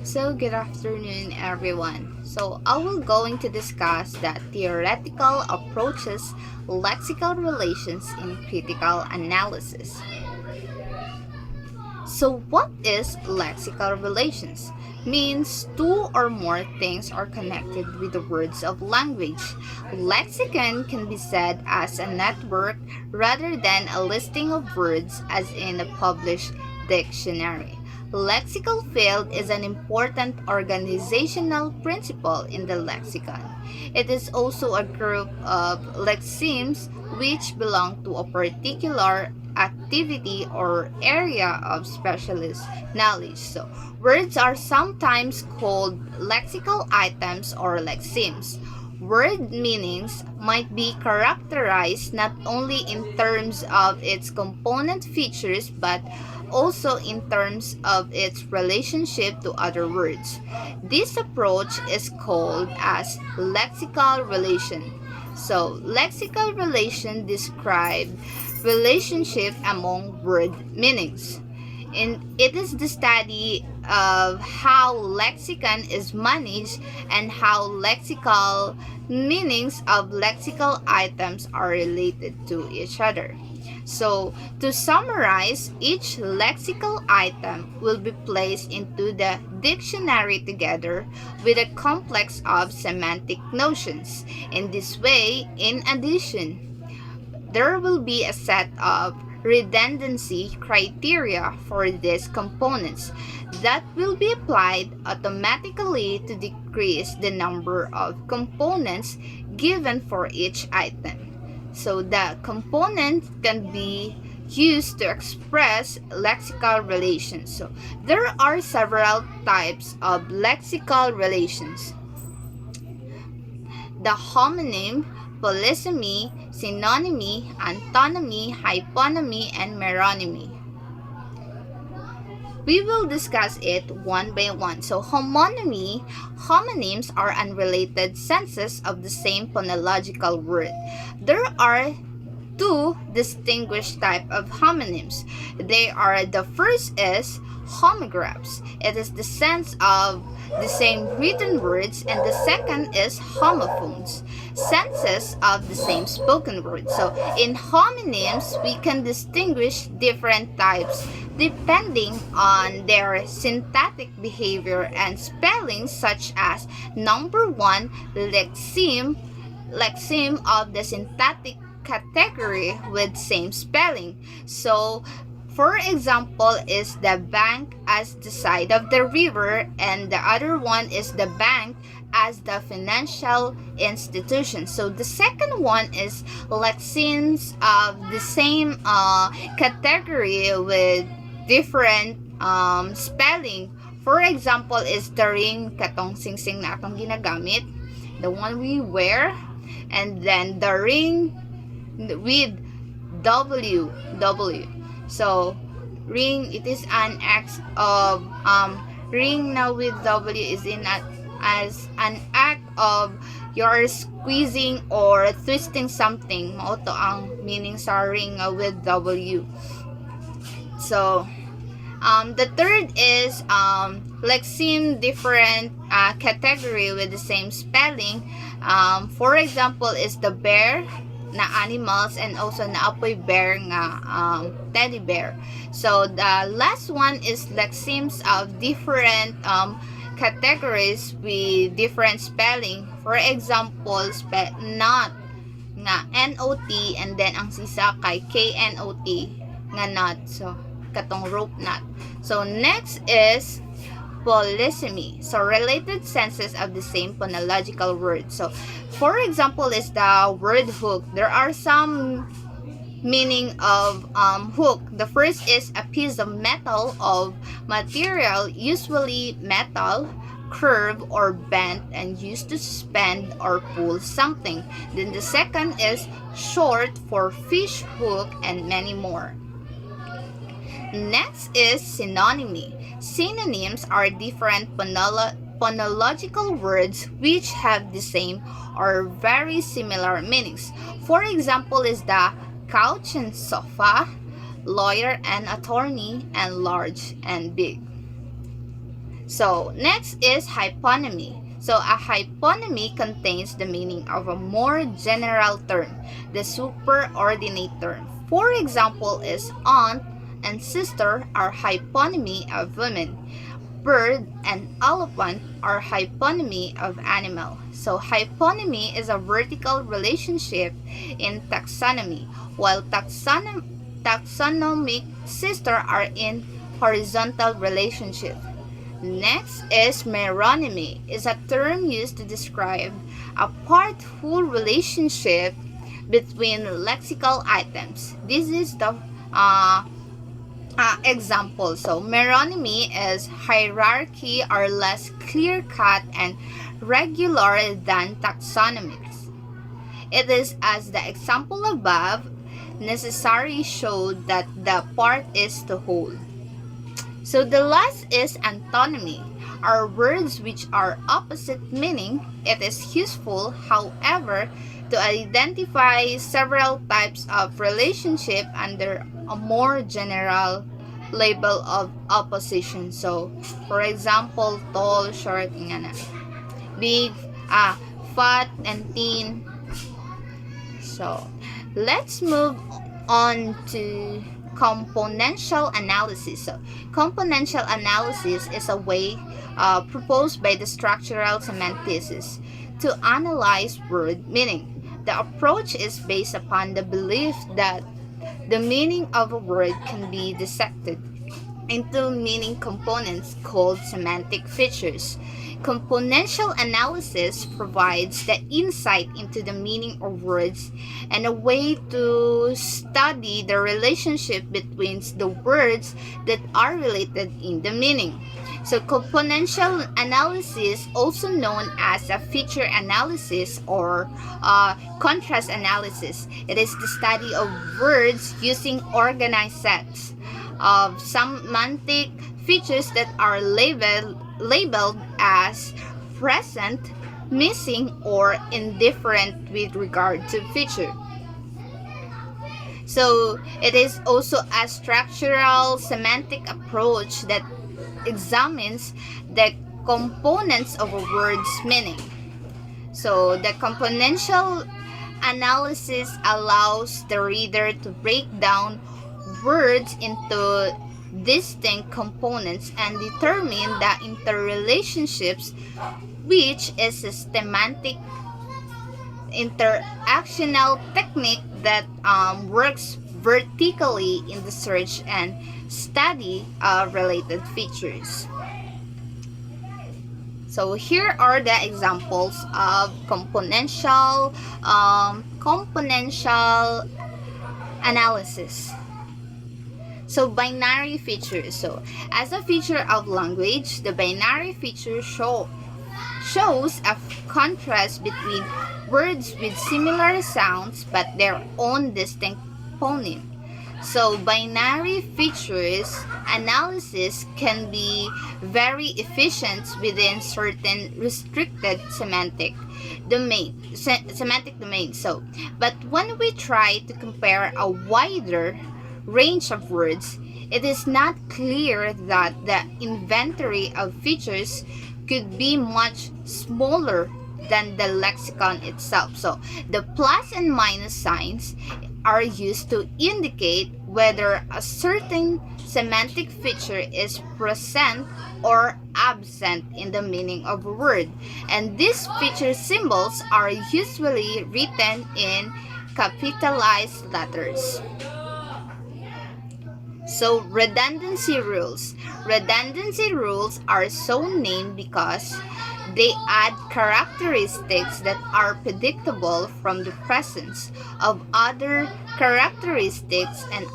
So good afternoon everyone. I will going to discuss the theoretical approaches lexical relations in critical analysis. So what is lexical relations? Means two or more things are connected with the words of language. Lexicon can be said as a network rather than a listing of words as in a published dictionary. Lexical field is an important organizational principle in the lexicon. It is also a group of lexemes which belong to a particular activity or area of specialist knowledge. So, words are sometimes called lexical items or lexemes. Word meanings might be characterized not only in terms of its component features but also in terms of its relationship to other words. This approach is called as lexical relation. So, lexical relation describe relationship among word meanings. And it is the study of how lexicon is managed and how lexical meanings of lexical items are related to each other. So, to summarize, each lexical item will be placed into the dictionary together with a complex of semantic notions. In this way, in addition, there will be a set of redundancy criteria for these components that will be applied automatically to decrease the number of components given for each item. So the component can be used to express lexical relations. So there are several types of lexical relations: the homonym, polysemy, synonymy, antonymy, hyponymy, and meronymy. We will discuss it one by one. So, homonyms are unrelated senses of the same phonological word. There are two distinguished type of homonyms. The first is homographs. It is the sense of the same written words, and the second is homophones, senses of the same spoken word. So in homonyms, we can distinguish different types depending on their syntactic behavior and spelling, such as number one, lexeme of the syntactic category with same spelling. So, for example, is the bank as the side of the river, and the other one is the bank as the financial institution. So the second one is lexemes of the same category with different spelling. For example, is the ring katong sing-sing na atong ginagamit, the one we wear, and then the ring with W. So, ring, it is an act of, ring now with W is as an act of you're squeezing or twisting something. Mao to ang meaning sa ring with W. So, the third is lexeme different category with the same spelling. For example, is the bear na animals, and also naapoy bear nga teddy bear. So the last one is lexemes of different categories with different spelling. For example, not nga NOT, and then ang sisa kay KNOT nga not. So katong rope knot. So next is polysemy. So related senses of the same phonological word. So for example is the word hook. There are some meaning of hook. The first is a piece of metal of material, usually metal, curved or bent and used to suspend or pull something. Then the second is short for fish hook, and many more. Next is synonymy. Synonyms are different phonological words which have the same or very similar meanings. For example is the couch and sofa, lawyer and attorney, and large and big. So next is hyponymy. So a hyponymy contains the meaning of a more general term, the superordinate term. For example is aunt and sister are hyponymy of women. Bird and elephant are hyponymy of animal. So hyponymy is a vertical relationship in taxonomy, while taxonomic sister are in horizontal relationship. Next is meronymy, is a term used to describe a part-whole relationship between lexical items. This is the example. So meronymy is hierarchy are less clear-cut and regular than taxonomies. It is as the example above necessary show that the part is the whole. So the last is antonymy, are words which are opposite meaning. It is useful, however, to identify several types of relationship under a more general label of opposition. So, for example, tall, short, big, fat, and thin. So, let's move on to componential analysis. So, componential analysis is a way proposed by the structural semanticists to analyze word meaning. The approach is based upon the belief that the meaning of a word can be dissected into meaning components called semantic features. Componential analysis provides the insight into the meaning of words and a way to study the relationship between the words that are related in the meaning. So componential analysis, also known as a feature analysis or contrast analysis, it is the study of words using organized sets of semantic features that are labeled as present, missing, or indifferent with regard to feature. So it is also a structural semantic approach that examines the components of a word's meaning. So the componential analysis allows the reader to break down words into distinct components and determine the interrelationships, which is a semantic interactional technique that works vertically in the search and study related features. So here are the examples of componential analysis. So binary features. So as a feature of language, the binary feature shows a contrast between words with similar sounds but their own distinct phoneme. So binary features analysis can be very efficient within certain restricted semantic domain. So, but when we try to compare a wider range of words, it is not clear that the inventory of features could be much smaller than the lexicon itself. So the plus and minus signs are used to indicate whether a certain semantic feature is present or absent in the meaning of a word, and these feature symbols are usually written in capitalized letters. So redundancy rules. Redundancy rules are so named because they add characteristics that are predictable from the presence of other characteristics and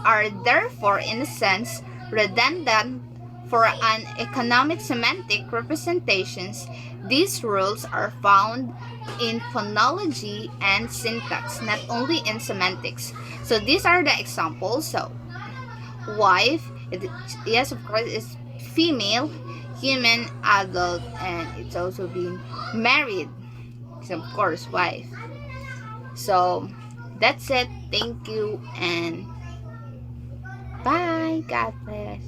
are therefore in a sense redundant for an economic semantic representations. These rules are found in phonology and syntax, not only in semantics. So these are the examples. So wife, yes, of course, is female, human, adult, and it's also being married. So of course, wife. So that's it. Thank you and bye. God bless.